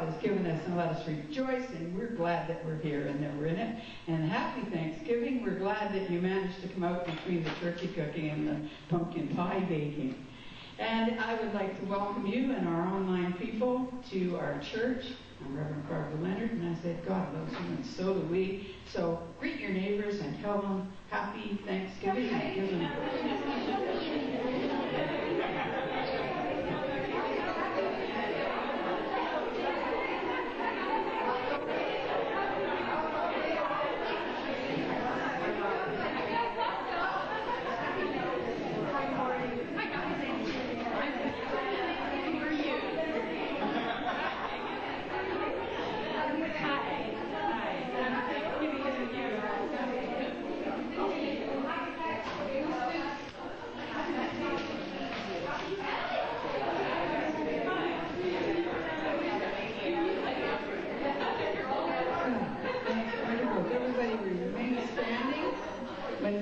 God has given us, and let us rejoice, and we're glad that we're here and that we're in it. And happy Thanksgiving. We're glad that you managed to come out between the turkey cooking and the pumpkin pie baking. And I would like to welcome you and our online people to our church. I'm Reverend Barb, Leonard, and I said, God loves you, and so do we. So greet your neighbors and tell them happy Thanksgiving. And give them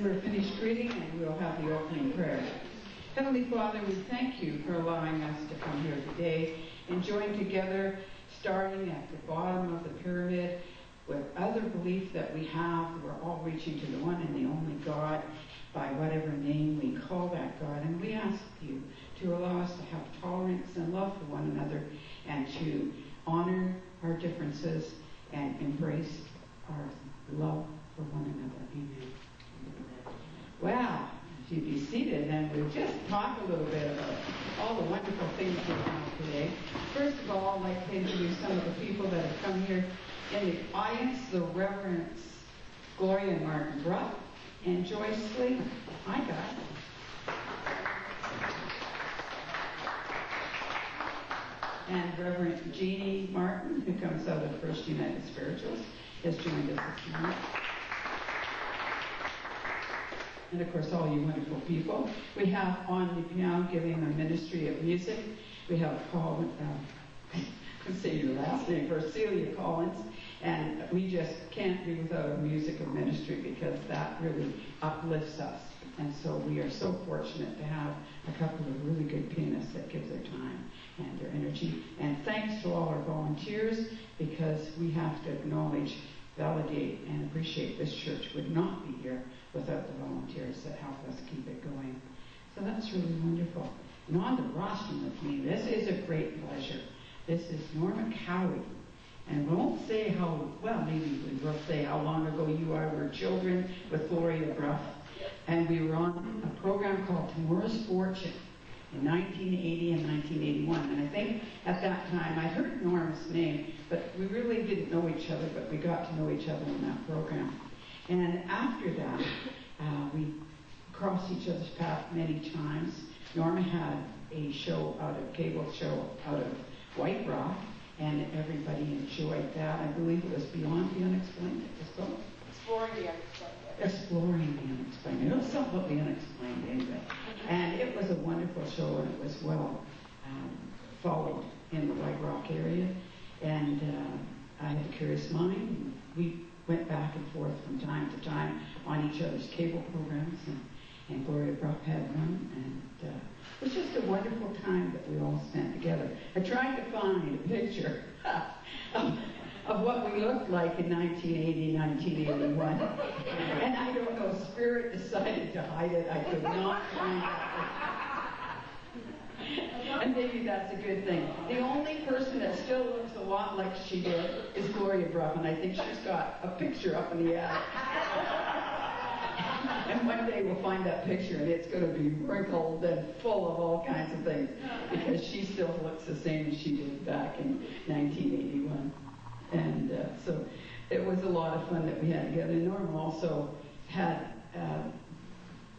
we're finished greeting, and we'll have the opening prayer. Heavenly Father, we thank you for allowing us to come here today and join together, starting at the bottom of the pyramid with other belief that we have. We're all reaching to the one and the only God by whatever name we call that God. And we ask you to allow us to have tolerance and love for one another, and to honor our differences and embrace our love for one another. Amen. Wow, if you'd be seated, and we'll just talk a little bit about all the wonderful things we have today. First of all, I'd like to introduce some of the people that have come here in the audience: the Reverends Gloria and Martin Bruff and Joyce Slater. Hi, guys. And Reverend Jeannie Martin, who comes out of First United Spiritualist, has joined us this morning. And of course, all you wonderful people. We have on the piano giving a ministry of music. We have Paul, say your last name first, Celia Collins. And we just can't do without a music of ministry, because that really uplifts us. And so we are so fortunate to have a couple of really good pianists that give their time and their energy. And thanks to all our volunteers, because we have to acknowledge, validate, and appreciate this church would not be here without the volunteers that help us keep it going. So that's really wonderful. And on the rostrum with me, this is a great pleasure. This is Norma Cowie. And we won't say how, well, maybe we will say how long ago you were children with Gloria Bruff. And we were on a program called Tomorrow's Fortune in 1980 and 1981. And I think at that time, I heard Norma's name, but we really didn't know each other, but we got to know each other in that program. And after that, we crossed each other's path many times. Norma had a cable show out of White Rock, and everybody enjoyed that. I believe it was Beyond the Unexplained. It was called Exploring the Unexplained. Exploring the Unexplained. It was something about the unexplained anyway. And it was a wonderful show, and it was well followed in the White Rock area. And I had a curious mind. We went back and forth from time to time on each other's cable programs, and Gloria Bruff had one, and it was just a wonderful time that we all spent together. I tried to find a picture of what we looked like in 1980, 1981, and I don't know, Spirit decided to hide it. I could not find that. And maybe that's a good thing. The only person that still looks a lot like she did is Gloria Bruff, and I think she's got a picture up in the attic. And one day we'll find that picture, and it's going to be wrinkled and full of all kinds of things, because she still looks the same as she did back in 1981. And so it was a lot of fun that we had together. And Norma also had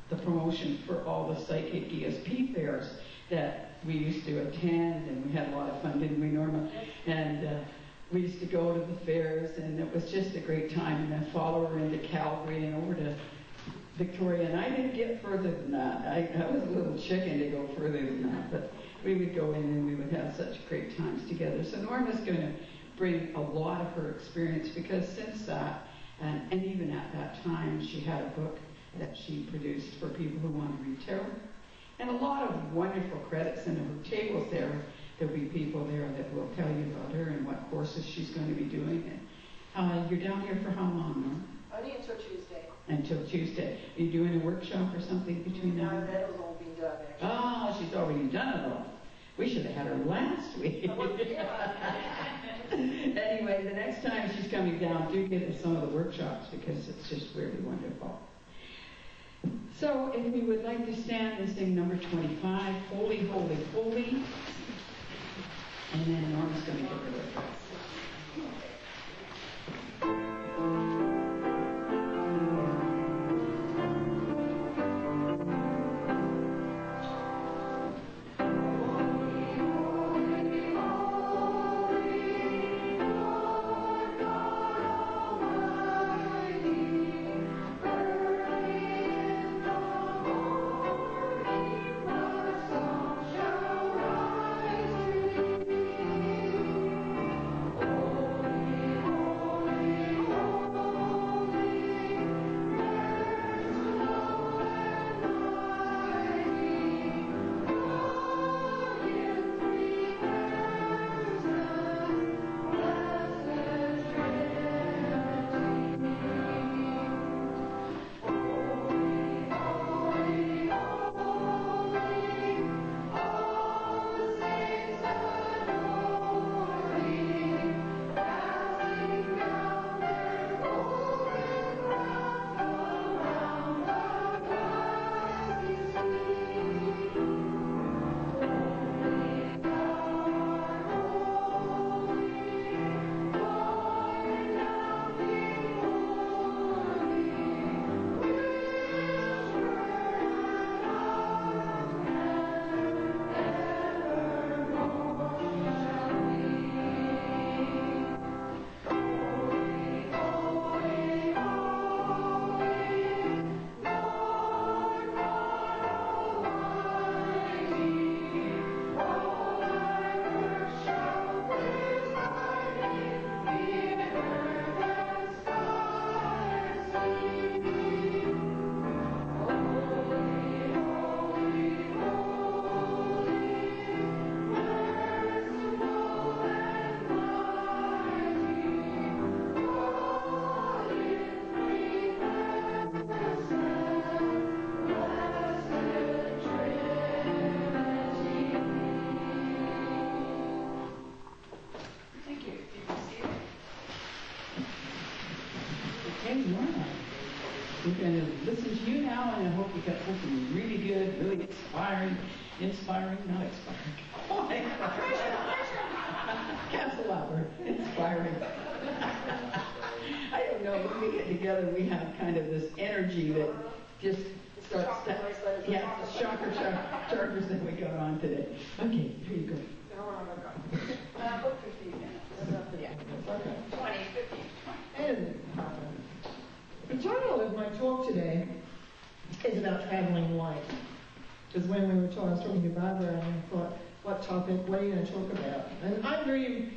the promotion for all the psychic ESP fairs that we used to attend, and we had a lot of fun, didn't we, Norma? And we used to go to the fairs, and it was just a great time. And then follow her into Calgary and over to Victoria, and I didn't get further than that. I was a little chicken to go further than that, but we would go in and we would have such great times together. So Norma's going to bring a lot of her experience, because since that, and even at that time, she had a book that she produced for people who want to read tarot, and a lot of wonderful credits, and her tables there there'll be people there that will tell you about her and what courses she's going to be doing. And you're down here for how long, Norma? Only until Tuesday. Until Tuesday. Are you doing a workshop or something between now and then? No, that was all being done, actually. Oh, she's already done it all. We should have had her last week. Anyway, the next time she's coming down, do get to some of the workshops because it's just really wonderful. So if we would like to stand and sing number 25, Holy, Holy, Holy. And then Norma's going to give her a address. We're going to listen to you now, and I hope you got something really good, really inspiring, not expiring. Oh, Castle Hour, inspiring. I don't know, when we get together, we have kind of this energy that just starts to, yeah, the shocker chargers that we got on today. Okay, here you go. About 15 minutes. Yeah. Okay. 20, 15, 20. And the title of my talk today is about traveling light. Because when we were I was talking to Barbara, and I thought, what topic, what are you going to talk about? And I'm very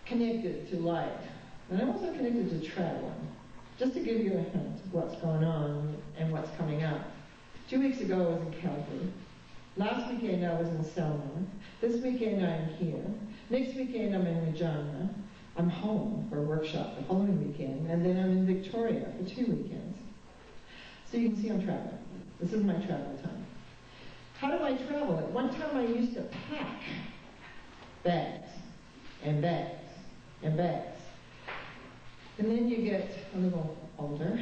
connected to light. And I'm also connected to traveling. Just to give you a hint of what's going on and what's coming up. 2 weeks ago I was in Calgary. Last weekend I was in Selma. This weekend I'm here. Next weekend I'm in Regina. I'm home for a workshop the following weekend. And then I'm in Victoria for 2 weekends. So you can see I'm traveling. This is my travel time. How do I travel? At one time I used to pack bags and bags and bags. And then you get a little older,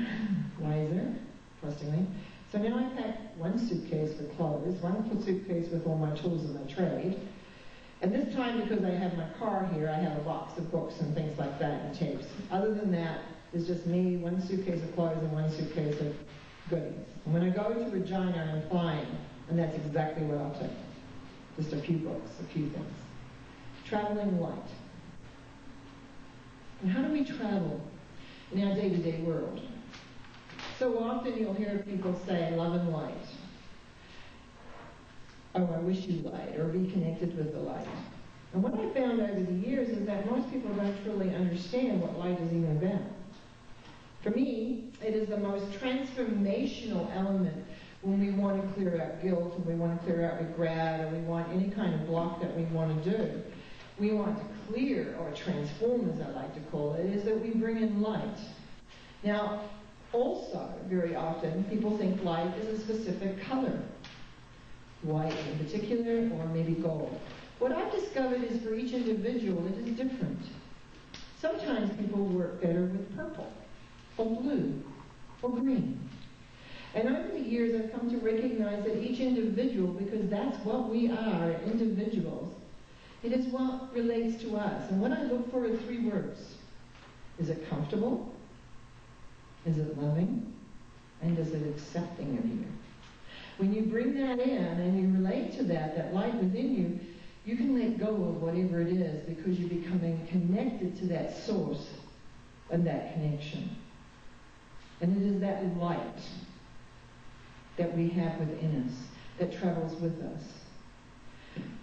wiser, trustingly. So now I pack one suitcase for clothes, one suitcase with all my tools of my trade. And this time, because I have my car here, I have a box of books and things like that and tapes. Other than that, it's just me, one suitcase of clothes and one suitcase of goodies. And when I go to Regina, I'm flying, and that's exactly what I'll take. Just a few books, a few things. Traveling light. And how do we travel in our day-to-day world? So often you'll hear people say, love and light. Oh, I wish you light, or be connected with the light. And what I found over the years is that most people don't truly understand what light is even about. For me, it is the most transformational element when we want to clear out guilt, or we want to clear out regret, or we want any kind of block that we want to do. We want to clear, or transform as I like to call it, is that we bring in light. Now, also, very often, people think light is a specific color. White in particular, or maybe gold. What I've discovered is for each individual, it is different. Sometimes people work better with purple, or blue, or green. And over the years, I've come to recognize that each individual, because that's what we are, individuals, it is what relates to us. And what I look for are 3 words. Is it comfortable? Is it loving? And is it accepting of you? When you bring that in and you relate to that light within you, you can let go of whatever it is because you're becoming connected to that source and that connection. And it is that light that we have within us that travels with us.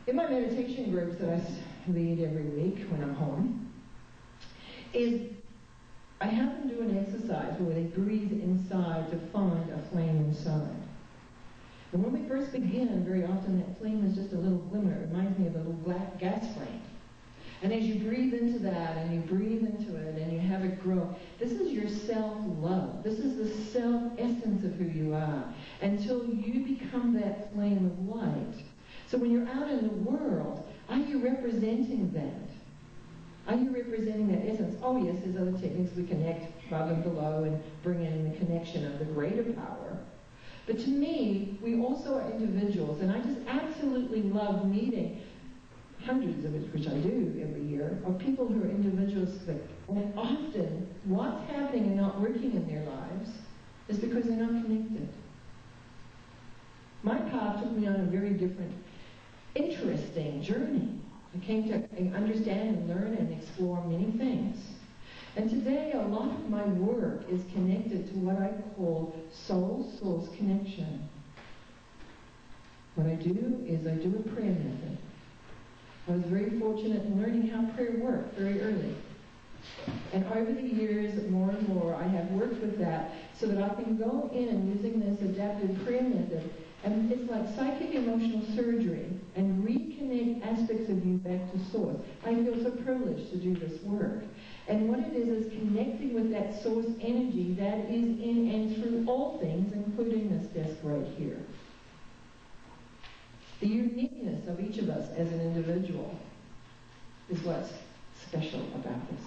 In my meditation groups that I lead every week when I'm home, I have them do an exercise where they breathe inside to find a flame inside. And when we first begin, very often that flame is just a little glimmer. It reminds me of a little gas flame. And as you breathe into that, and you breathe into it, and you have it grow, this is your self-love. This is the self-essence of who you are, until you become that flame of light. So when you're out in the world, are you representing that? Are you representing that essence? Oh yes, there's other techniques. We connect above and below and bring in the connection of the greater power. But to me, we also are individuals, and I just absolutely love meeting hundreds of it, which I do every year, of people who are individualistic. And often, what's happening and not working in their lives is because they're not connected. My path took me on a very different, interesting journey. I came to understand and learn and explore many things. And today, a lot of my work is connected to what I call soul-source connection. What I do is I do a prayer method. I was very fortunate in learning how prayer worked very early. And over the years, more and more, I have worked with that so that I can go in using this adaptive prayer method. And it's like psychic emotional surgery and reconnect aspects of you back to source. I feel so privileged to do this work. And what it is connecting with that source energy that is in and through all things, including this desk right here. The uniqueness of each of us as an individual is what's special about us.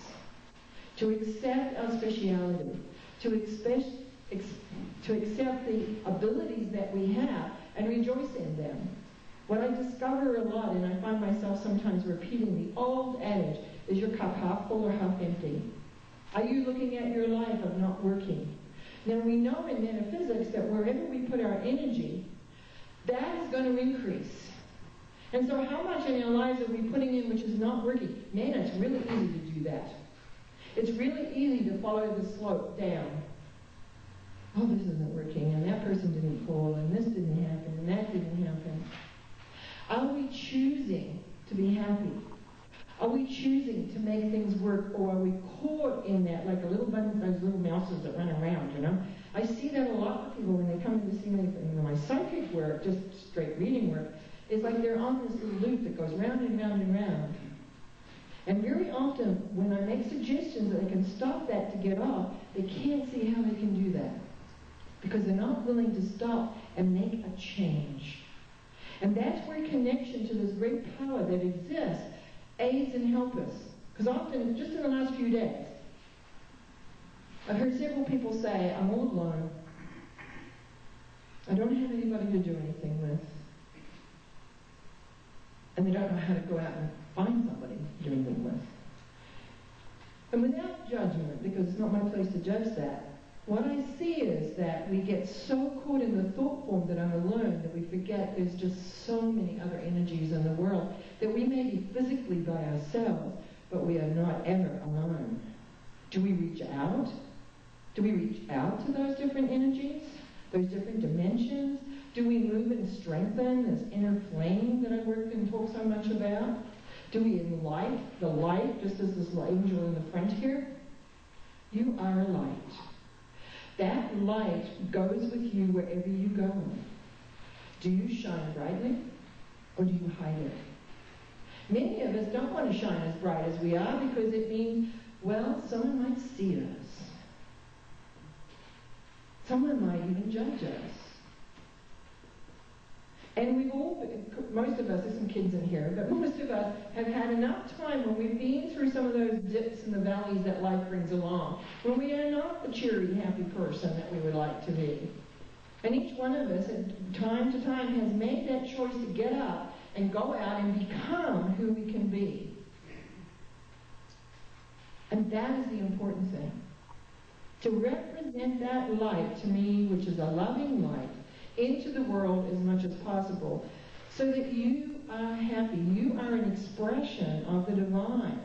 To accept our speciality, to accept the abilities that we have and rejoice in them. What I discover a lot, and I find myself sometimes repeating the old adage, is your cup half full or half empty? Are you looking at your life of not working? Now we know in metaphysics that wherever we put our energy, that is going to increase. And so how much in our lives are we putting in which is not working? Man, it's really easy to do that. It's really easy to follow the slope down. Oh, this isn't working, and that person didn't call, and this didn't happen, and that didn't happen. Are we choosing to be happy? Are we choosing to make things work, or are we caught in that like a little bunch of those little mouses that run around, you know? I see that a lot with people when they come in to see me for my psychic work, just straight reading work. It's like they're on this little loop that goes round and round and round. And very often, when I make suggestions that they can stop that to get off, they can't see how they can do that. Because they're not willing to stop and make a change. And that's where connection to this great power that exists aids and helps us. Because often, just in the last few days, I've heard several people say, I'm all alone. I don't have anybody to do anything with. And they don't know how to go out and find somebody to do anything with. And without judgment, because it's not my place to judge that, what I see is that we get so caught in the thought form that I'm alone that we forget there's just so many other energies in the world that we may be physically by ourselves, but we are not ever alone. Do we reach out? Do we reach out to those different energies, those different dimensions? Do we move and strengthen this inner flame that I work and talk so much about? Do we enlight the light, just as this angel in the front here? You are light. That light goes with you wherever you go? Do you shine brightly, or do you hide it? Many of us don't want to shine as bright as we are because it means, well, someone might see us. Someone might even judge us. And we've all, most of us, there's some kids in here, but most of us have had enough time when we've been through some of those dips and the valleys that life brings along, when we are not the cheery, happy person that we would like to be. And each one of us, at time to time, has made that choice to get up and go out and become who we can be. And that is the important thing. To represent that light to me, which is a loving light, into the world as much as possible, so that you are happy. You are an expression of the divine.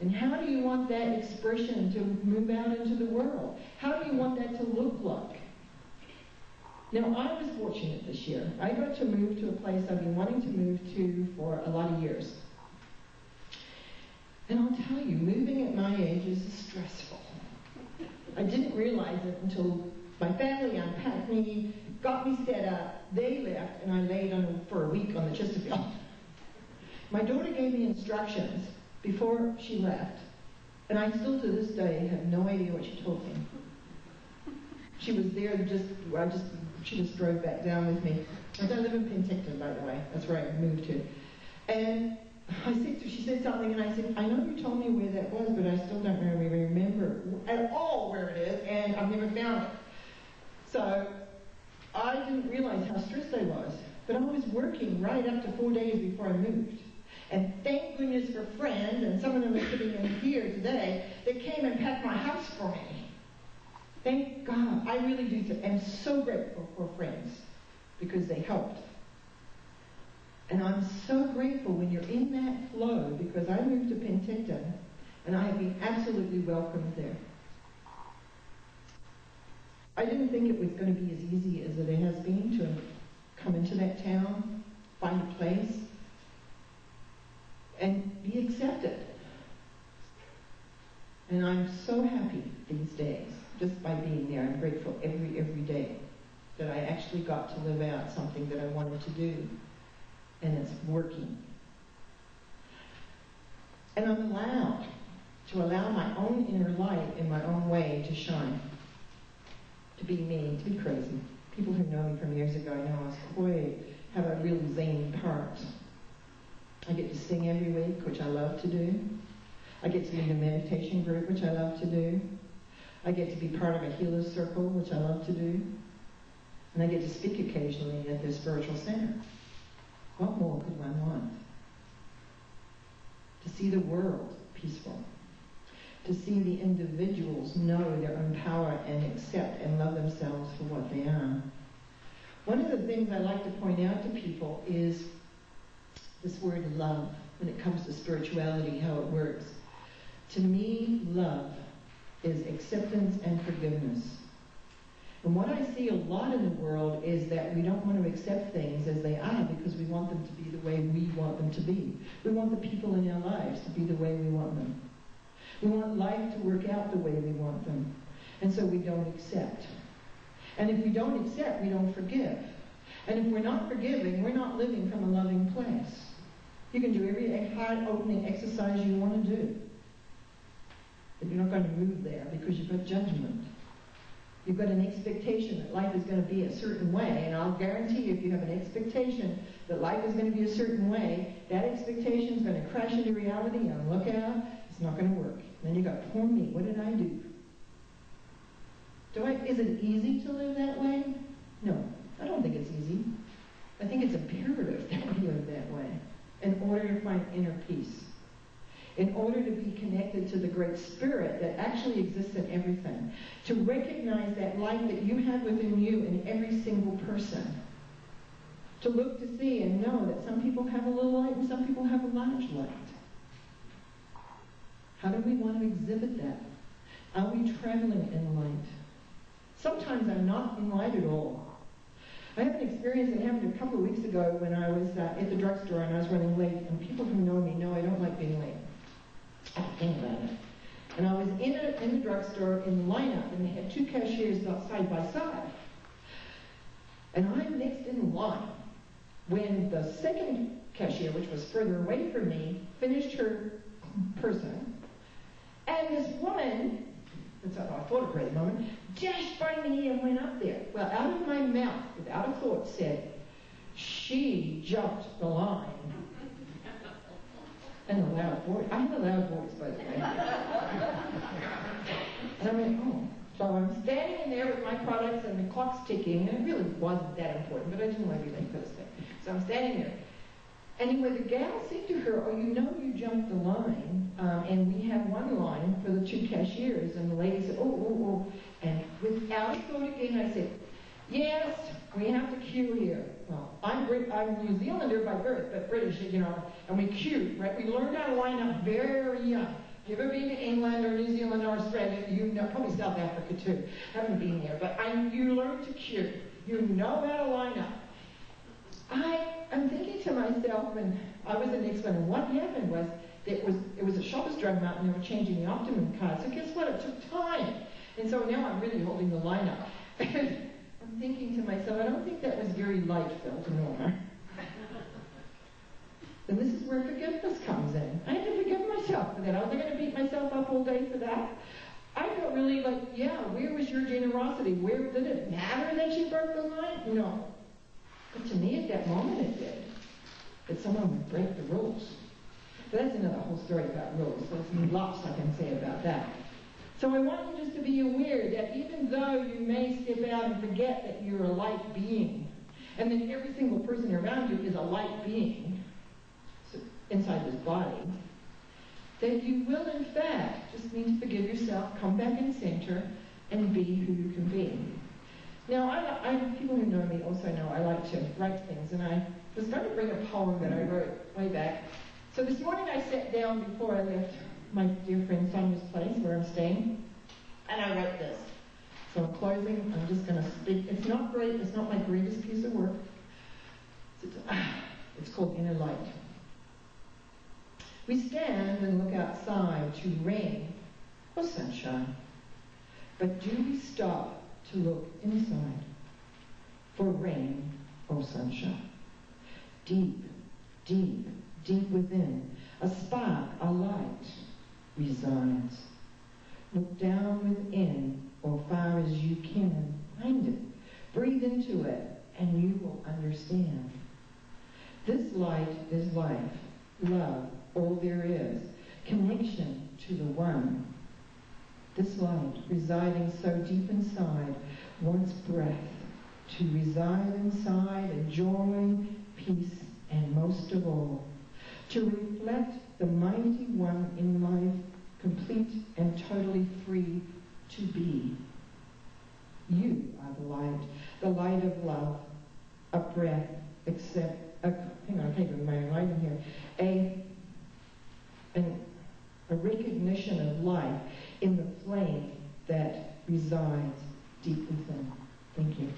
And how do you want that expression to move out into the world? How do you want that to look like? Now, I was fortunate this year. I got to move to a place I've been wanting to move to for a lot of years. And I'll tell you, moving at my age is stressful. I didn't realize it until my family unpacked me, got me set up, they left, and I laid on for a week on the Chesterfield. My daughter gave me instructions before she left, and I still to this day have no idea what she told me. She was there she just drove back down with me. I live in Penticton, by the way. That's where I moved to. And she said something, and I said, I know you told me where that was, but I still don't really remember at all where it is, and I've never found it. So I didn't realize how stressed I was. But I was working right up to 4 days before I moved. And thank goodness for friends, and some of them are sitting in here today, that came and packed my house for me. Thank God. I really do. I'm so grateful for friends because they helped. And I'm so grateful when you're in that flow, because I moved to Penticton and I have been absolutely welcomed there. I didn't think it was going to be as easy as it has been to come into that town, find a place, and be accepted. And I'm so happy these days, just by being there. I'm grateful every day that I actually got to live out something that I wanted to do, and it's working. And I'm allowed to allow my own inner light in my own way to shine, to be me, to be crazy. People who know me from years ago know I have a real zany heart. I get to sing every week, which I love to do. I get to lead a meditation group, which I love to do. I get to be part of a healer's circle, which I love to do. And I get to speak occasionally at their spiritual center. What more could one want? To see the world peaceful. To see the individuals know their own power and accept and love themselves for what they are. One of the things I like to point out to people is this word love, when it comes to spirituality, how it works. To me, love is acceptance and forgiveness. And what I see a lot in the world is that we don't want to accept things as they are because we want them to be the way we want them to be. We want the people in our lives to be the way we want them. We want life to work out the way we want them. And so we don't accept. And if we don't accept, we don't forgive. And if we're not forgiving, we're not living from a loving place. You can do every heart-opening exercise you want to do. But you're not going to move there because you've got judgment. You've got an expectation that life is going to be a certain way, and I'll guarantee you if you have an expectation that life is going to be a certain way, that expectation is going to crash into reality, and look out, it's not going to work. And then you go, poor me, what did I do? Is it easy to live that way? No, I don't think it's easy. I think it's imperative that we live that way in order to find inner peace. In order to be connected to the great spirit that actually exists in everything. To recognize that light that you have within you in every single person. To look to see and know that some people have a little light and some people have a large light. How do we want to exhibit that? Are we traveling in light? Sometimes I'm not in light at all. I have an experience that happened a couple of weeks ago when I was at the drugstore and I was running late. And people who know me know I don't like being late. I don't think about it. And I was in the drugstore in the lineup, and they had two cashiers side by side. And I'm next in line when the second cashier, which was further away from me, finished her person. And this woman, that's how I thought of her at the moment, dashed by me and went up there. Well, out of my mouth, without a thought, said, "She jumped the line." And a loud voice. I have a loud voice, by the way. And I went, oh. So I'm standing in there with my products and the clock's ticking, and it really wasn't that important, but I didn't want to be late for this thing. So I'm standing there. Anyway, the gal said to her, "Oh, you know you jumped the line, and we have one line for the 2 cashiers." And the lady said, oh. And without a thought again, I said, "Yes, we have to queue here." Well, I'm New Zealander by birth, but British, and we queued, right? We learned how to line up very young. If you've ever been to England or New Zealand or Australia, you know, probably South Africa too. Haven't been there, but you learn to queue. You know how to line up. I'm thinking to myself, when I was the next one, and what happened was, it was a Shoppers Drug Mart, and they were changing the Optimum card. So guess what? It took time. And so now I'm really holding the line up. I'm thinking to myself, I don't think that was very light, Phil, to Norma. And this is where forgiveness comes in. I had to forgive myself for that. I was going to beat myself up all day for that. I felt really like, yeah, where was your generosity? Where did it matter that you broke the line? No. But to me at that moment it did. That someone would break the rules. But that's another whole story about rules. There's lots I can say about that. So I want you just to be aware that even though you may step out and forget that you're a light being, and that every single person around you is a light being inside this body, that you will in fact just need to forgive yourself, come back in center, and be who you can be. Now, people who know me also know I like to write things, and I was going to bring a poem that I wrote way back. So this morning I sat down before I left my dear friend Sonia's place where I'm staying, and I wrote this. So in closing, I'm just going to speak. It's not great. It's not my greatest piece of work. It's called Inner Light. We stand and look outside to rain or sunshine, but do we stop to look inside for rain or sunshine? Deep, deep, deep within, a spark, a light resides. Look down within, or far as you can, find it. Breathe into it, and you will understand. This light is life, love, all there is, connection to the one. This light, residing so deep inside, wants breath to reside inside, a joy, peace, and most of all, to reflect the mighty one in life, complete and totally free to be. You are the light of love, a breath, hang on, I can't even remember my writing here, a recognition of life in the flame that resides deep within. Thank you.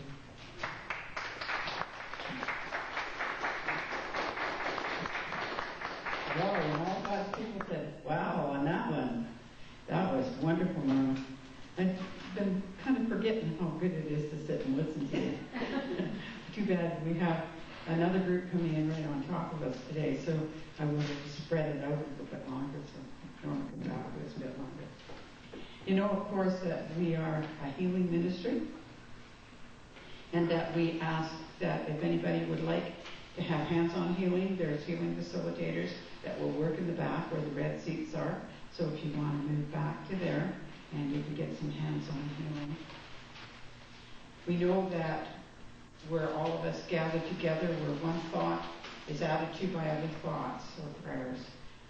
Well, and all God's people said, wow, on that one. That was wonderful, Norma. I've been kind of forgetting how good it is to sit and listen to you. Too bad we have another group coming in right on top of us today, so I will spread it out a little bit longer so Norma can talk to us a bit longer. You know, of course, that we are a healing ministry, and that we ask that if anybody would like to have hands-on healing, there's healing facilitators that will work in the back where the red seats are. So if you want to move back to there, and you can get some hands-on healing. We know that where all of us gather together, where one thought is added to by other thoughts or prayers,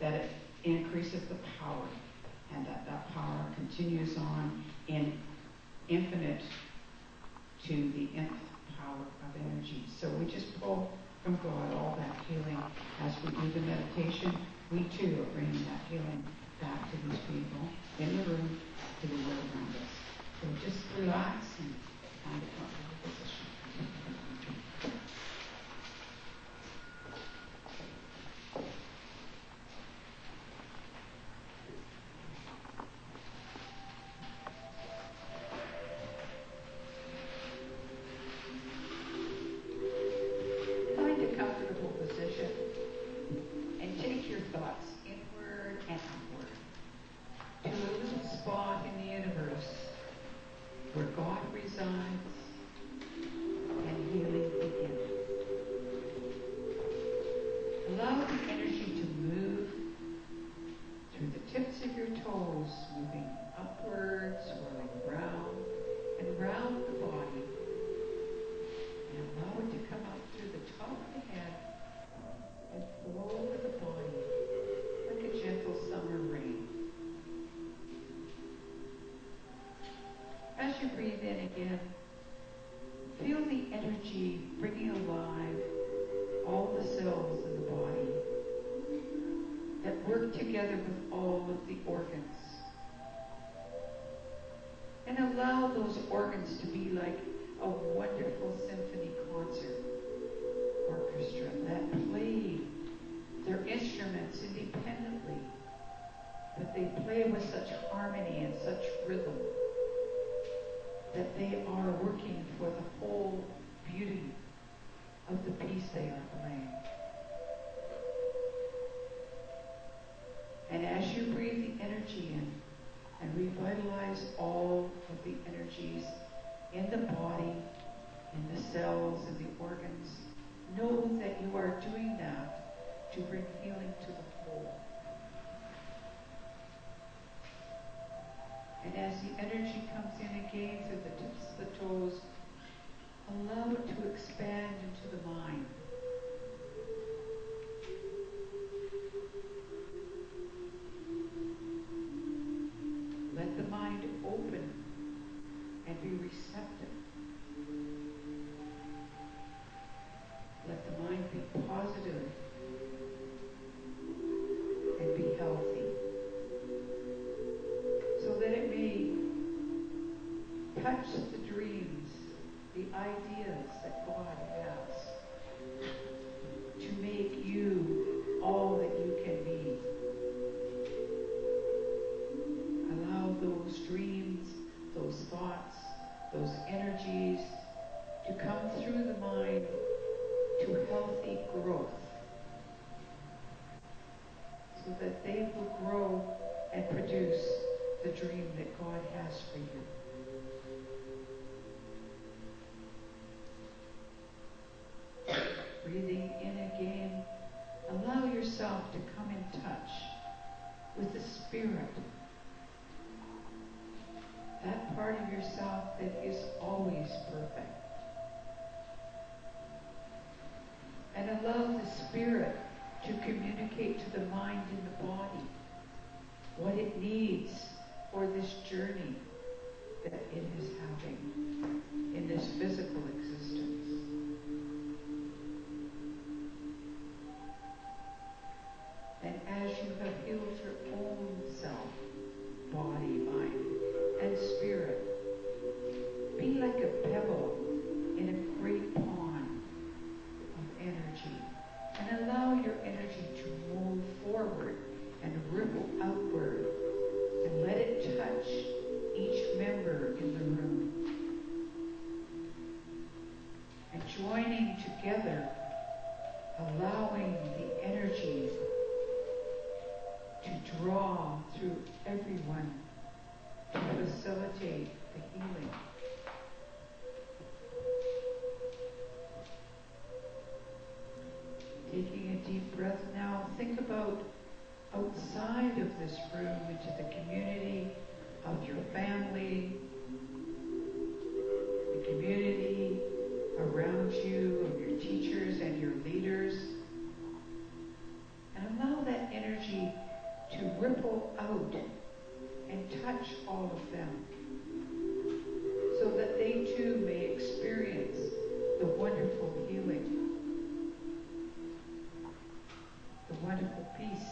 that it increases the power, and that power continues on in infinite to the nth power of energy. So we just pull from God all that healing as we do the meditation. We too are bringing that healing back to these people in the room, to the world around us. So just relax and find a comfortable position. comfortable position and take your thoughts inward and upward to a little spot in the universe where God resides and healing begins. Allow the energy to move through the tips of your toes, moving upwards, swirling round and round the body. And allow it to come up through the top of the head and flow over the body like a gentle summer rain. As you breathe in again, feel the energy bringing alive all the cells in the body that work together with all of the organs. And allow those organs to be like a wonderful symphony concert orchestra that play their instruments independently, but they play with such harmony and such rhythm that they are working for the whole beauty of the piece they are playing. And as you breathe the energy in and revitalize all of the energies in the body, in the cells, and the organs, know that you are doing that to bring healing to the whole. And as the energy comes in again through the tips of the toes, allow it to expand into the mind. Let the mind open and be receptive. Let the mind be positive and be healthy, so that it may touch the dreams, the ideas that God has to make you all that you can be. Allow those dreams, those thoughts, those energies to come through the mind to healthy growth, so that they will grow and produce the dream that God has for you. Breathing in again, allow yourself to come in touch with the Spirit, that part of yourself that is always perfect. And allow the Spirit to communicate to the mind and the body what it needs for this journey that it is having in this physical existence. And as you have healed your own self, body, mind, and spirit, be like a pebble in a great pond of energy, and allow your energy to move forward and ripple outward, and let it touch each member in the room. And joining together, allowing the energy to draw through everyone to facilitate the healing. Taking a deep breath now, think about outside of this room into the community of your family, the community around you, of your teachers and your leaders, and allow that energy to ripple out and touch all of them, so that they too may experience the wonderful healing, the wonderful peace.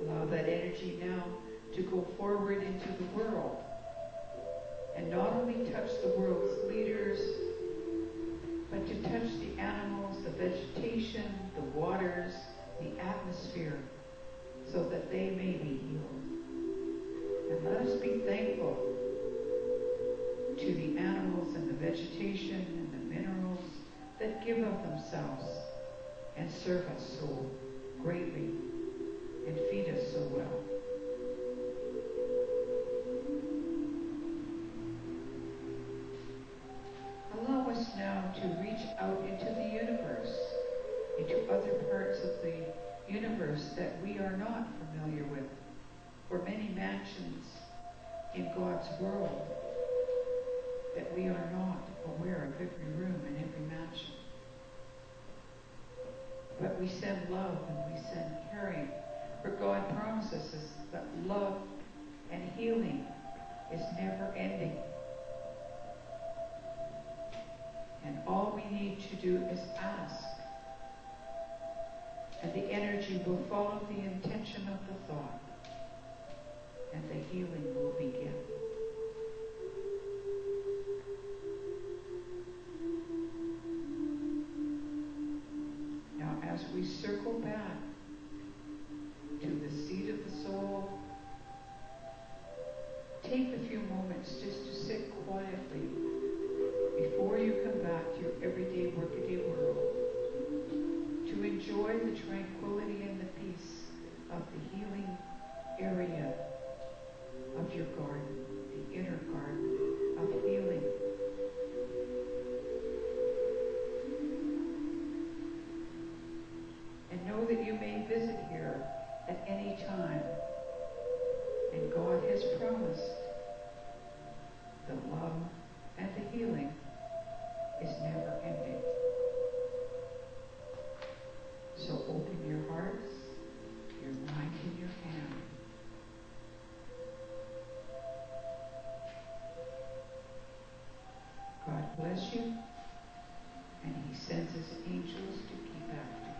Allow that energy now to go forward into the world, and not only touch the world's leaders, but to touch the animals, the vegetation, the waters, the atmosphere, so that they may be healed. And let us be thankful to the animals and the and serve us so greatly and feed us so well. Allow us now to reach out into the universe, into other parts of the universe that we are not familiar with, for many mansions in God's world that we are not aware of every room and every mansion. But we send love and we send caring, for God promises us that love and healing is never ending. And all we need to do is ask. And the energy will follow the intention of the thought. And the healing will begin. Now, as we circle back to the seat of the soul, take a few moments just to sit quietly before you come back to your everyday, workaday world, to enjoy the tranquility and the peace of the healing area of your garden, the inner garden of healing. And know that you may visit here at any time, and God has promised the love and the healing is never ending. So open your hearts, your mind, and your hand. God bless you, and He sends His angels to keep after you.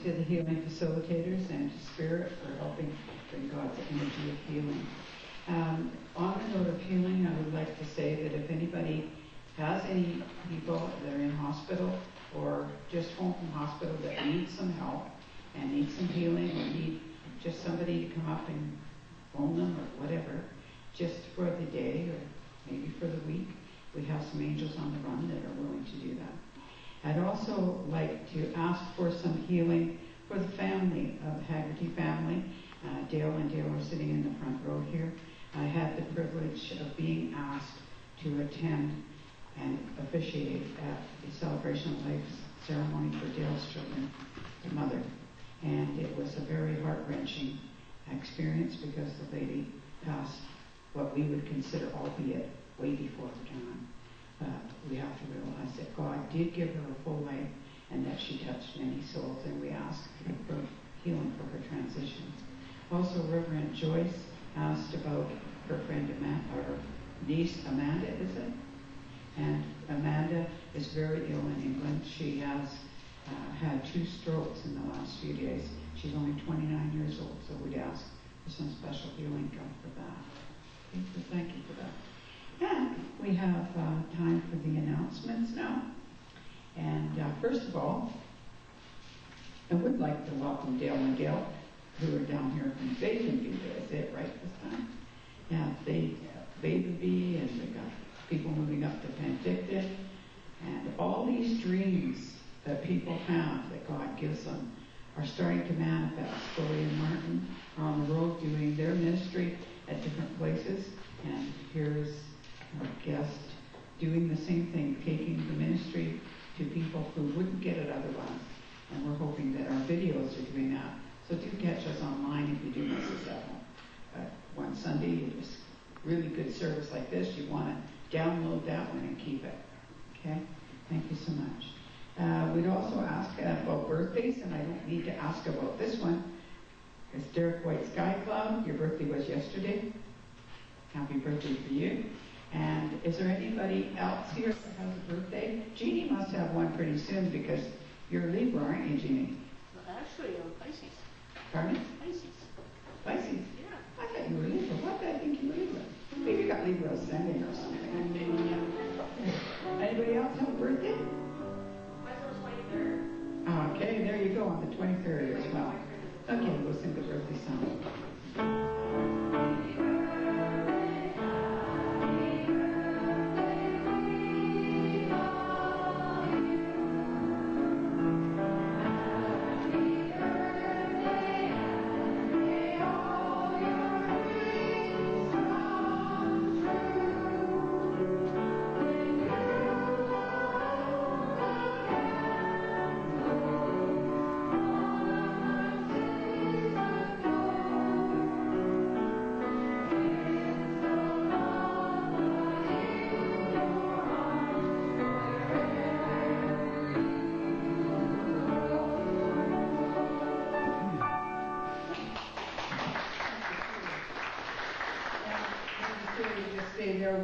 To the healing facilitators and to Spirit for helping bring God's energy of healing. On the note of healing, I would like to say that if anybody has any people that are in hospital or just home from hospital that need some help and need some healing or need just somebody to come up and phone them or whatever, just for the day or maybe for the week, we have some angels on the run that are willing to do that. I'd also like to ask for some healing for the family of the Haggerty family. Dale and Dale are sitting in the front row here. I had the privilege of being asked to attend and officiate at the Celebration of Life ceremony for Dale's children's mother. And it was a very heart-wrenching experience because the lady passed what we would consider, albeit way before her time. We have to realize that God did give her a full life and that she touched many souls, and we ask for healing for her transition. Also, Reverend Joyce asked about her friend Amanda, or niece Amanda, is it? And Amanda is very ill in England. She has had 2 strokes in the last few days. She's only 29 years old, so we'd ask for some special healing for that. Okay, so thank you for that. And we have time for the announcements now. And first of all, I would like to welcome Dale and Gail, who are down here from Baby. Did I say it right this time? Yeah, Baby, and we got people moving up to Penticton. And all these dreams that people have that God gives them are starting to manifest. Cowie and Martin are on the road doing their ministry at different places, and here's our guest doing the same thing, taking the ministry to people who wouldn't get it otherwise. And we're hoping that our videos are doing that. So do catch us online if you do miss us at one Sunday. It's really good service like this. You want to download that one and keep it. Okay? Thank you so much. We'd also ask about birthdays, and I don't need to ask about this one. It's Derrick Whiteskycloud. Your birthday was yesterday. Happy birthday for you. And is there anybody else here that has a birthday? Jeannie must have one pretty soon because you're a Libra, aren't you, Jeannie? Well, actually, I'm Pisces. Pardon? Pisces. Pisces? Yeah. I thought you were Libra. Why did I think you were Libra? Maybe you got Libra ascending or something. Maybe, yeah. Anybody else have a birthday? My first 23rd. Okay, there you go, on the 23rd as well. Okay, we'll sing the birthday song.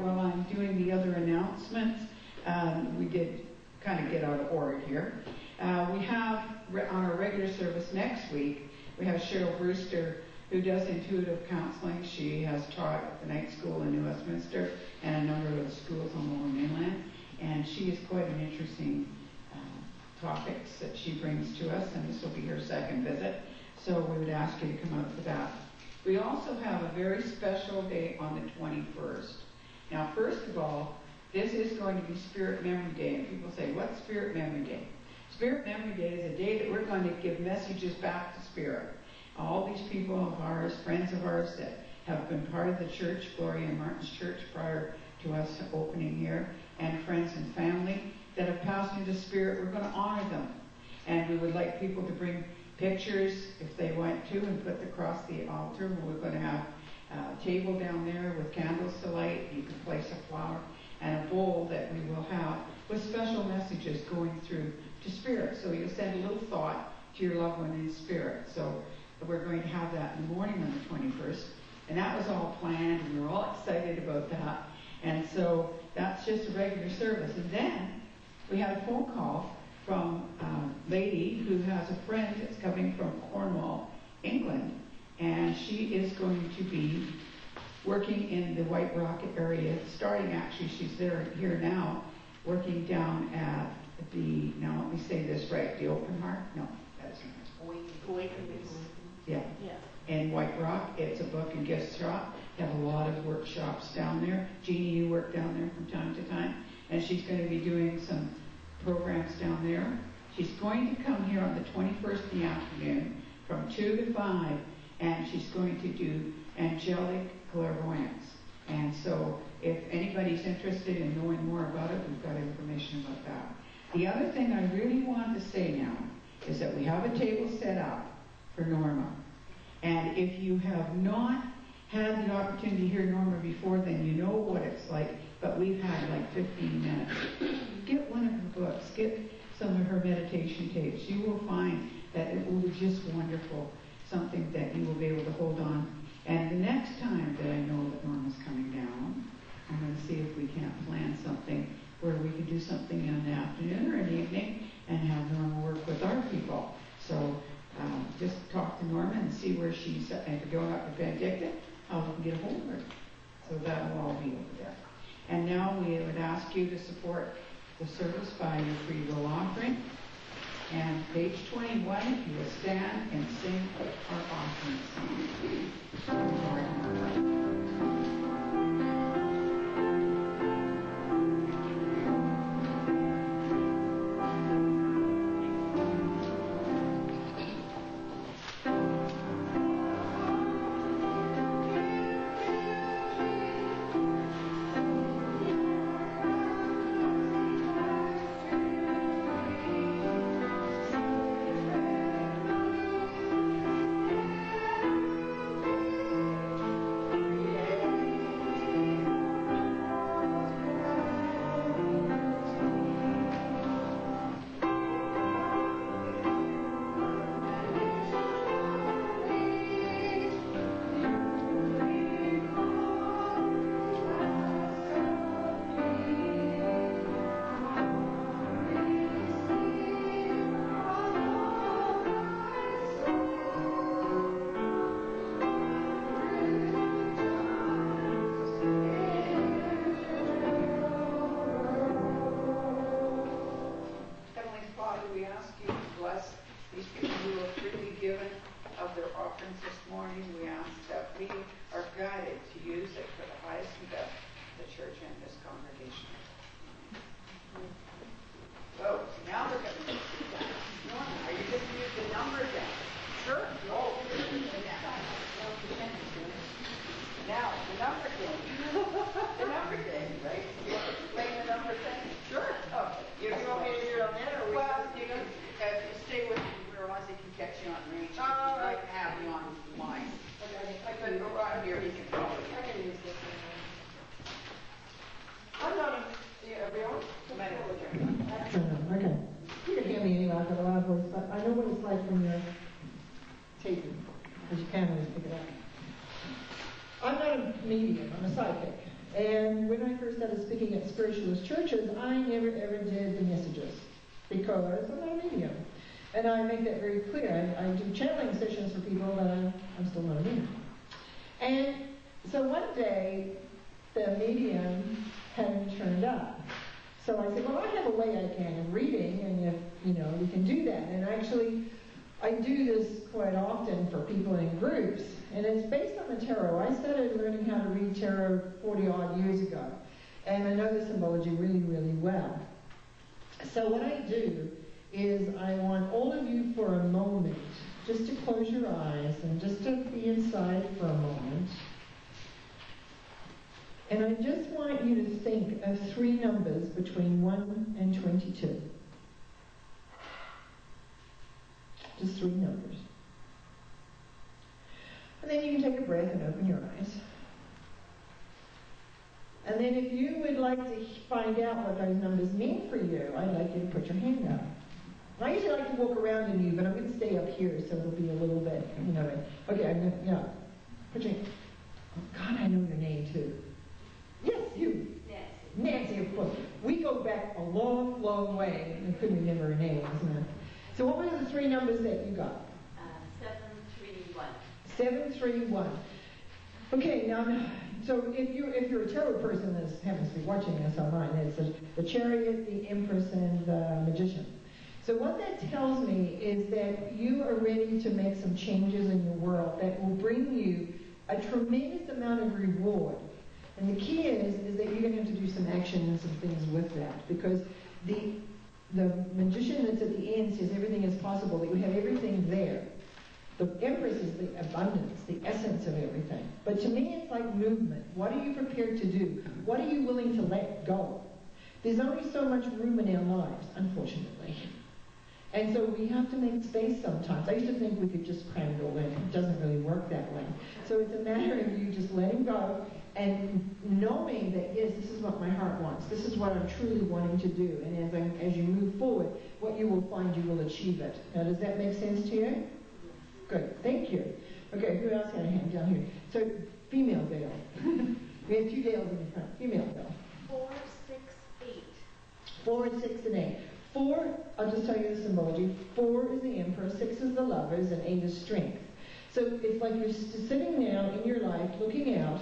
While I'm doing the other announcements, we did kind of get out of order here. We have on our regular service next week, we have Cheryl Brewster, who does intuitive counseling. She has taught at the night school in New Westminster and a number of the schools on the Lower Mainland, and she is quite an interesting topics that she brings to us, and this will be her second visit, so we would ask you to come out for that. We also have a very special day on the 21st. Now, first of all, this is going to be Spirit Memory Day, and people say, what's Spirit Memory Day? Spirit Memory Day is a day that we're going to give messages back to Spirit. All these people of ours, friends of ours that have been part of the church, Gloria and Martin's church, prior to us opening here, and friends and family that have passed into Spirit, we're going to honor them. And we would like people to bring pictures, if they want to, and put across the altar. We're going to have a table down there with candles to light. You can place a flower and a bowl that we will have with special messages going through to Spirit. So you'll send a little thought to your loved one in Spirit. So we're going to have that in the morning on the 21st. And that was all planned, and we were all excited about that. And so that's just a regular service. And then we had a phone call from a lady who has a friend that's coming from Cornwall, England, and she is going to be working in the White Rock area, starting actually, she's here now, working down at the, now let me say this right, the Open Heart? No, that's not. Awakenings. Yeah. Yeah. In White Rock, it's a book and gift shop. They have a lot of workshops down there. Jeannie, you work down there from time to time, and she's going to be doing some programs down there. She's going to come here on the 21st in the afternoon from 2 to 5, and she's going to do angelic clairvoyance. And so if anybody's interested in knowing more about it, we've got information about that. The other thing I really want to say now is that we have a table set up for Norma. And if you have not had the opportunity to hear Norma before, then you know what it's like, but we've had like 15 minutes. Get one of her books, get some of her meditation tapes. You will find that it will be just wonderful, something that you will be able to hold on. And the next time that I know that Norma's coming down, I'm going to see if we can't plan something where we can do something in the afternoon or an evening and have Norma work with our people. So just talk to Norma and see where she's at, and go out to Benedicta, how we can get a hold of her. So that will all be over there. And now we would ask you to support the service by your free will offering. And page 21, if you will stand and sing our offering song. I know what it's like when you're taping, because you can't always pick it up. I'm not a medium, I'm a psychic. And when I first started speaking at spiritualist churches, I never ever did the messages, because I'm not a medium. And I make that very clear. I do channeling sessions for people, but I'm still not a medium. And so one day, the medium hadn't turned up. So I said, well, I have a way I can of reading, and if, we can do that. And actually, I do this quite often for people in groups, and it's based on the tarot. I started learning how to read tarot 40-odd years ago, and I know the symbology really, really well. So what I do is I want all of you for a moment just to close your eyes and just to be inside for a moment. And I just want you to think of 3 numbers between 1 and 22. Just 3 numbers. And then you can take a breath and open your eyes. And then if you would like to find out what those numbers mean for you, I'd like you to put your hand up. I usually like to walk around in you, but I'm going to stay up here, so it'll be a little bit, Okay, put your, oh God, I know your name too. Yes, you. Nancy, of course. We go back a long, long way. I couldn't remember her name, wasn't it? So what were the 3 numbers that you got? 731. 731. Okay, now, so if you're a tarot person that happens to be watching this online, it's the Chariot, the Empress, and the Magician. So what that tells me is that you are ready to make some changes in your world that will bring you a tremendous amount of reward. And the key is that you're going to have to do some action and some things with that, because the Magician that's at the end says everything is possible, that you have everything there. The Empress is the abundance, the essence of everything. But to me, it's like movement. What are you prepared to do? What are you willing to let go? There's only so much room in our lives, unfortunately. And so we have to make space sometimes. I used to think we could just cram it all in. It doesn't really work that way. So it's a matter of you just letting go and knowing that, yes, this is what my heart wants. This is what I'm truly wanting to do. And as you move forward, what you will find, you will achieve it. Now, does that make sense to you? Good. Thank you. Okay, who else had a hand down here? So, female Dale. We have 2 Dales in the front. Female Dale. 4, 6, 8. 4, 6, and 8. 4, I'll just tell you the symbology. 4 is the Emperor, 6 is the Lovers, and 8 is Strength. So it's like you're sitting now in your life, looking out,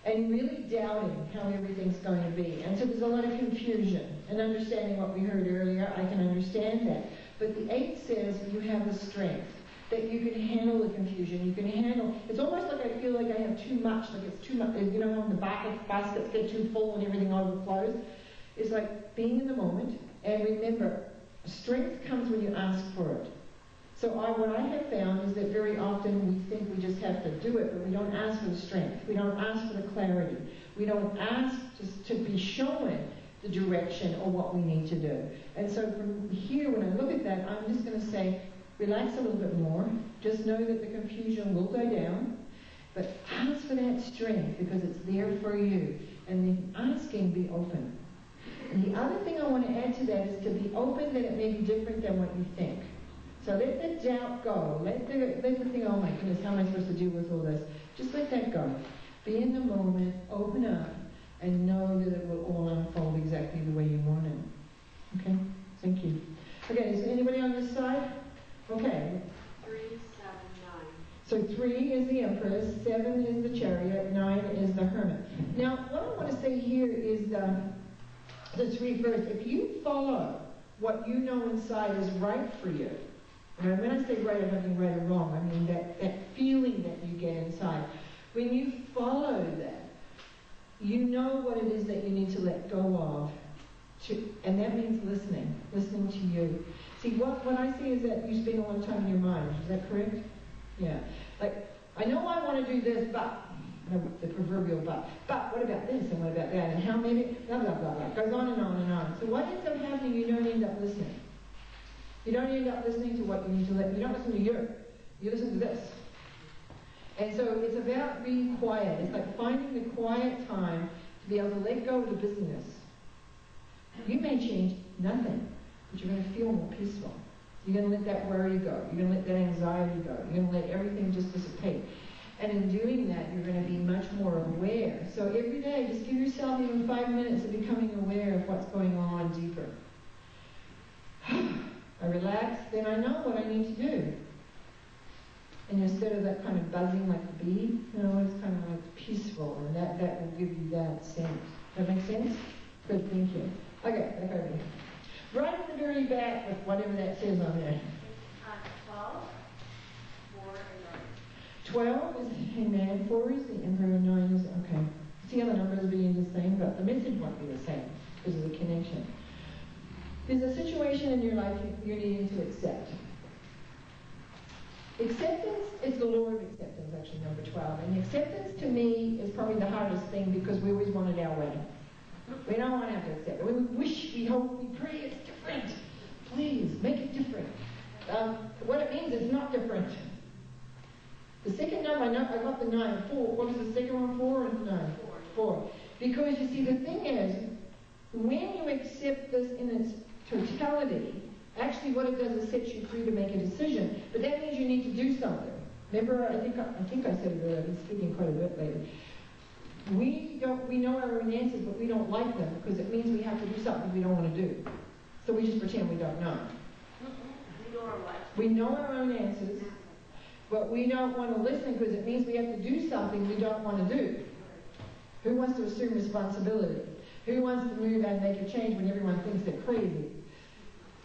and really doubting how everything's going to be. And so there's a lot of confusion. And understanding what we heard earlier, I can understand that. But the 8 says you have the strength, that you can handle the confusion. You can handle, it's almost like I feel like I have too much, like it's too much, when the baskets get too full and everything overflows. It's like being in the moment. And remember, strength comes when you ask for it. So what I have found is that very often we think we just have to do it, but we don't ask for the strength. We don't ask for the clarity. We don't ask to be shown the direction or what we need to do. And so from here, when I look at that, I'm just going to say, relax a little bit more. Just know that the confusion will go down. But ask for that strength, because it's there for you. And then asking, be open. And the other thing I want to add to that is to be open that it may be different than what you think. So let the doubt go. Let the thing, oh my goodness, how am I supposed to deal with all this? Just let that go. Be in the moment, open up, and know that it will all unfold exactly the way you want it. Okay? Thank you. Okay, is anybody on this side? Okay. 3, 7, 9. So 3 is the Empress, 7 is the Chariot, 9 is the Hermit. Now, what I want to say here is the 3 first. If you follow what you know inside is right for you, and when I say right, I don't mean right or wrong, I mean that feeling that you get inside. When you follow that, you know what it is that you need to let go of, and that means listening to you. See, what I see is that you spend a lot of time in your mind. Is that correct? Yeah. Like, I know I want to do this, but, the proverbial but what about this and what about that, and how maybe, blah, blah, blah, blah. It goes on and on and on. So what ends up happening, you don't end up listening. You don't end up listening to what you need to you don't listen to you. You listen to this. And so it's about being quiet. It's like finding the quiet time to be able to let go of the busyness. You may change nothing, but you're going to feel more peaceful. You're going to let that worry go. You're going to let that anxiety go. You're going to let everything just dissipate. And in doing that, you're going to be much more aware. So every day, just give yourself even 5 minutes of becoming aware of what's going on deeper. I relax, then I know what I need to do. And instead of that kind of buzzing like a bee, it's kind of like peaceful, and that will give you that sense. That make sense? Good, thank you. Okay, back over here. Right at the very back with whatever that says on there. 12, 4, and 9. 12 is Amen, 4 is the Emperor, 9 is, okay. See how the numbers being the same, but the message won't be the same because of the connection. There's a situation in your life you're needing to accept. Acceptance is the law of acceptance, actually, number 12. And acceptance to me is probably the hardest thing because we always want it our way. We don't want to have to accept it. We wish, we hope, we pray it's different. Please, make it different. What it means is not different. The second number, I got the 9, 4. What was the second one, 4 or 9? 4. Because you see, the thing is, when you accept this in its totality, actually what it does is set you free to make a decision. But that means you need to do something. Remember, I think I said it earlier, I've been speaking quite a bit lately. We know our own answers, but we don't like them because it means we have to do something we don't want to do. So we just pretend we don't know. We know our own answers, but we don't want to listen because it means we have to do something we don't want to do. Who wants to assume responsibility? Who wants to move and make a change when everyone thinks they're crazy?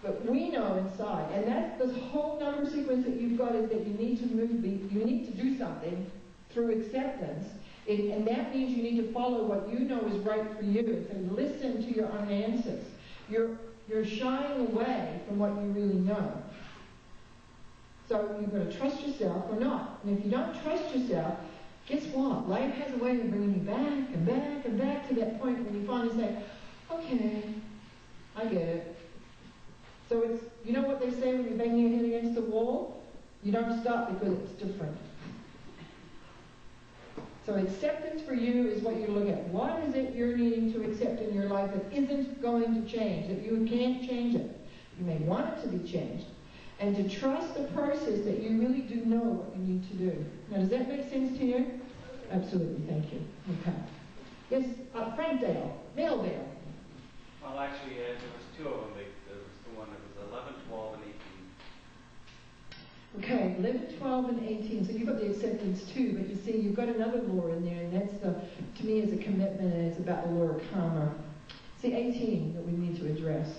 But we know inside, and that's this whole number sequence that you've got is that you need to move, you need to do something through acceptance, and that means you need to follow what you know is right for you. So listen to your own answers. You're shying away from what you really know. So you've got to trust yourself or not. And if you don't trust yourself, guess what? Life has a way of bringing you back and back and back to that point when you finally say, okay, I get it. So it's, you know what they say when you're banging your head against the wall? You don't stop because it's different. So acceptance for you is what you look at. What is it you're needing to accept in your life that isn't going to change, that you can't change it? You may want it to be changed. And to trust the process that you really do know what you need to do. Now, does that make sense to you? Absolutely, thank you. Okay. Yes, Frank Dale, Male Dale. Well, actually, there was two of them. There was the one that was 11, 12, and 18. Okay, 11, 12, and 18. So you've got the acceptance too, but you see, you've got another law in there, and that's to me, is a commitment, and it's about the law of karma. See, 18 that we need to address.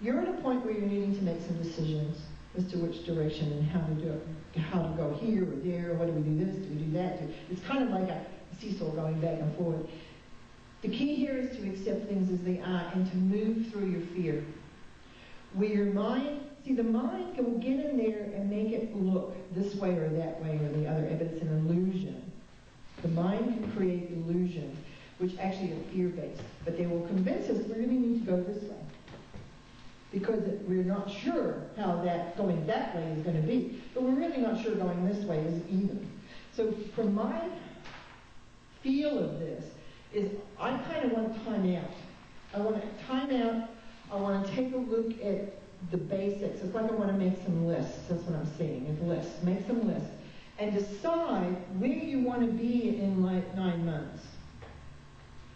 You're at a point where you're needing to make some decisions as to which direction and how to do it, how to go here or there, or what do we do this, do we do that? It's kind of like a seesaw going back and forth. The key here is to accept things as they are and to move through your fear. Where your mind, see, the mind will get in there and make it look this way or that way or the other, but it's an illusion. The mind can create illusion, which actually are fear-based, but they will convince us we really need to go this way. Because we're not sure how that going that way is going to be. But we're really not sure going this way is either. So from my feel of this is I kind of want time out. I want to time out. I want to take a look at the basics. It's like I want to make some lists. That's what I'm saying, is lists. Make some lists. And decide where you want to be in like 9 months.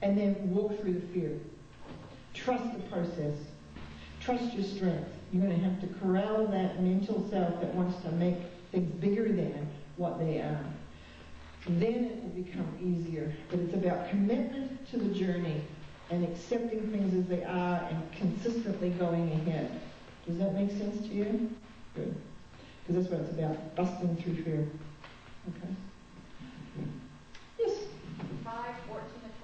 And then walk through the fear. Trust the process. Trust your strength. You're going to have to corral that mental self that wants to make things bigger than what they are. Then it will become easier. But it's about commitment to the journey and accepting things as they are and consistently going ahead. Does that make sense to you? Good. Because that's what it's about, busting through fear. Okay. Yes? 5, 14, and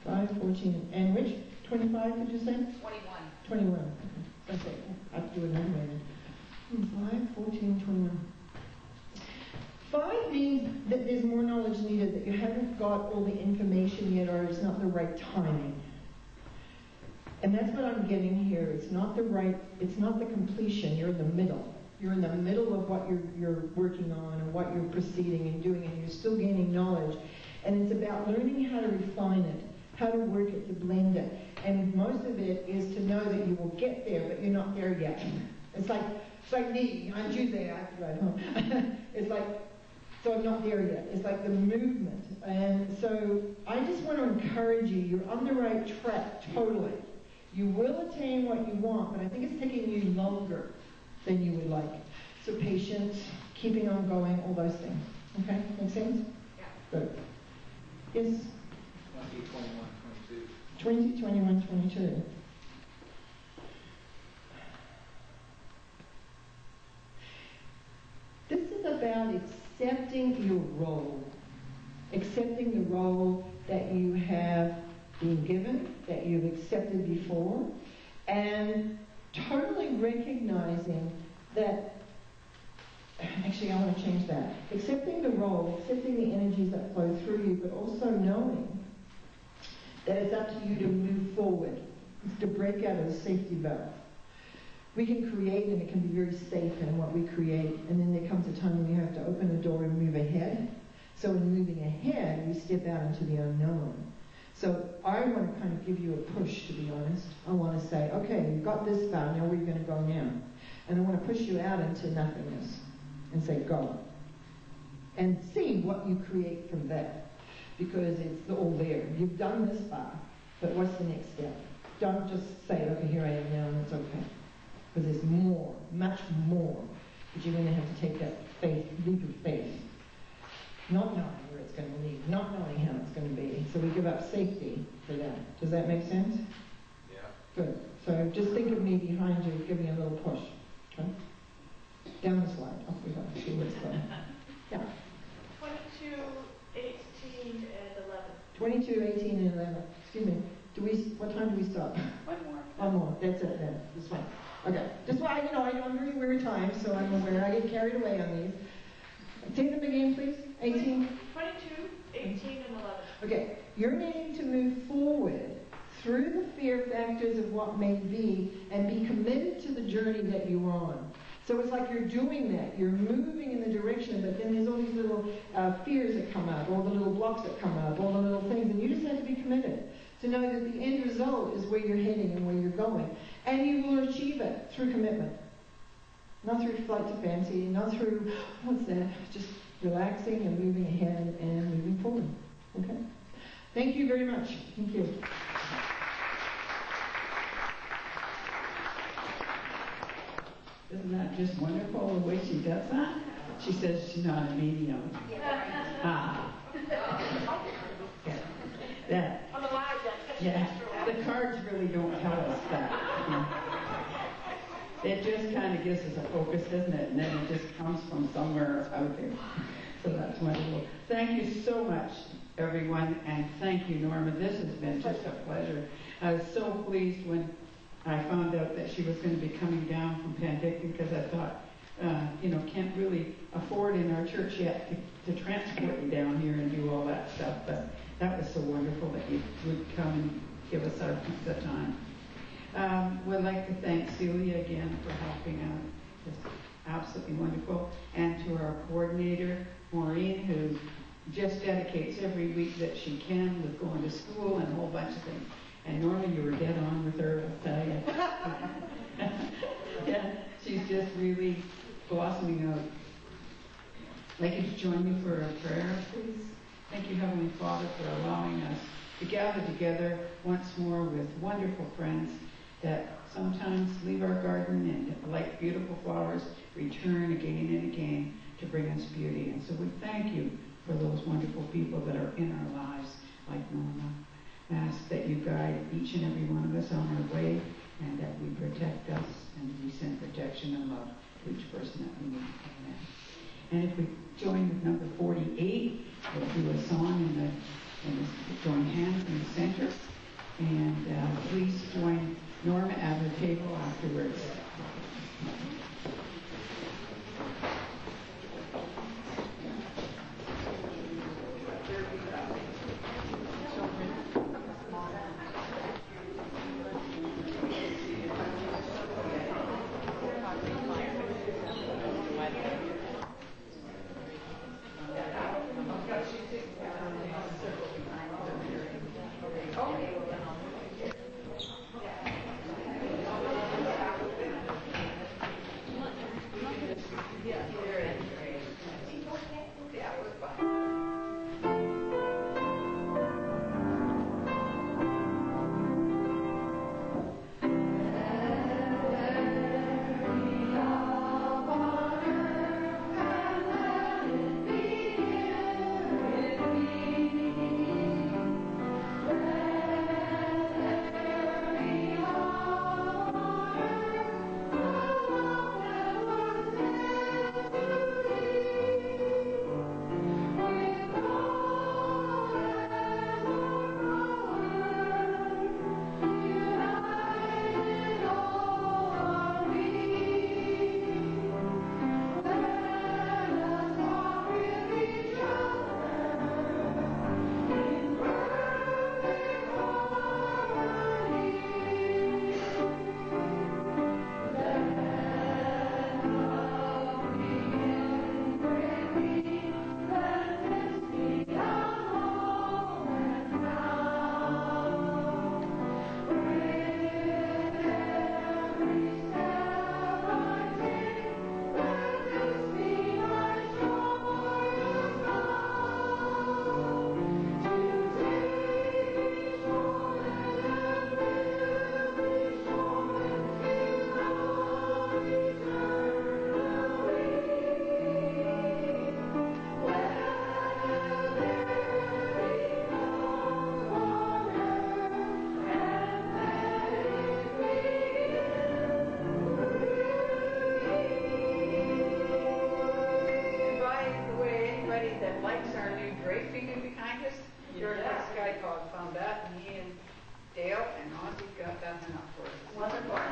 5, 21. 14, and which? 25, did you say? 21. 21. Okay. I have to do another way then. 5, 14, 21. 5 means that there's more knowledge needed, that you haven't got all the information yet, or it's not the right timing. And that's what I'm getting here. It's not the completion. You're in the middle. You're in the middle of what you're working on and what you're proceeding and doing, and you're still gaining knowledge. And it's about learning how to refine it, how to work it, to blend it. And most of it is to know that you will get there, but you're not there yet. It's like me. I'm Tuesday, I have to ride home. It's like, so I'm not there yet. It's like the movement. And so I just want to encourage you. You're on the right track, totally. You will attain what you want, but I think it's taking you longer than you would like. So patience, keeping on going, all those things. Okay? Make sense? Yeah. Good. Yes? 20, 21, 22. 20, 21, 22. This is about accepting your role. Accepting the role that you have been given, that you've accepted before, and totally recognizing that, actually I want to change that. Accepting the role, accepting the energies that flow through you, but also knowing that it's up to you to move forward. It's to break out of the safety valve. We can create, and it can be very safe in what we create, and then there comes a time when you have to open the door and move ahead. So in moving ahead, we step out into the unknown. So I want to kind of give you a push, to be honest. I want to say, okay, you've got this far, now where are you going to go now? And I want to push you out into nothingness and say, go. And see what you create from that. Because it's all there. You've done this far, but what's the next step? Don't just say, okay, here I am now, and it's okay. Because there's more, much more, that you're going to have to take that leap of faith. Not knowing where it's going to lead, not knowing how it's going to be. So we give up safety for that. Does that make sense? Yeah. Good. So just think of me behind you, give me a little push. Okay? Down the slide. Off we go. See where it's going. Yeah. 22, 18, and 11. 22, 18, and 11. Excuse me. What time do we stop? One more. One more. That's it then. This one. Okay. Just why, I'm very aware of time, so I'm aware. I get carried away on these. Say them again, please. 18. 22, 18, and 11. Okay. You're needing to move forward through the fear factors of what may be and be committed to the journey that you're on. So it's like you're doing that. You're moving in the direction, but then there's all these little fears that come up, all the little blocks that come up, all the little things, and you just have to be committed to know that the end result is where you're heading and where you're going. And you will achieve it through commitment. Not through flight to fancy, not through, what's that? Just relaxing and moving ahead and moving forward. Okay? Thank you very much. Thank you. Isn't that just wonderful the way she does that? She says she's not a medium. Ah. Yeah. That. On the live, Yeah. The cards really don't tell us that. It just kind of gives us a focus, doesn't it? And then it just comes from somewhere out there. So that's wonderful. Thank you so much, everyone, and thank you, Norma. This has been just a pleasure. I was so pleased when I found out that she was going to be coming down from Penticton, because I thought, can't really afford in our church yet to transport you down here and do all that stuff. But that was so wonderful that you would come and give us the time. We'd like to thank Celia again for helping out. Just absolutely wonderful. And to our coordinator, Maureen, who just dedicates every week that she can with going to school and a whole bunch of things. And Norma, you were dead on with her, I'll tell you. Yeah, she's just really blossoming out. I'd like you to join me for a prayer, please. Thank you, Heavenly Father, for allowing us to gather together once more with wonderful friends that sometimes leave our garden and, like beautiful flowers, return again and again to bring us beauty. And so we thank you for those wonderful people that are in our lives, like Norma. I ask that you guide each and every one of us on our way, and that we protect us, and we send protection and love to each person that we meet. Amen. And if we join with number 48, we'll do a song and join hands in the center. And please join Norma at her table afterwards. somebody that likes our new draping behind us. Derrick Whiteskycloud found that, and he and Dale and Ozzy got that one up for us. Wonderful.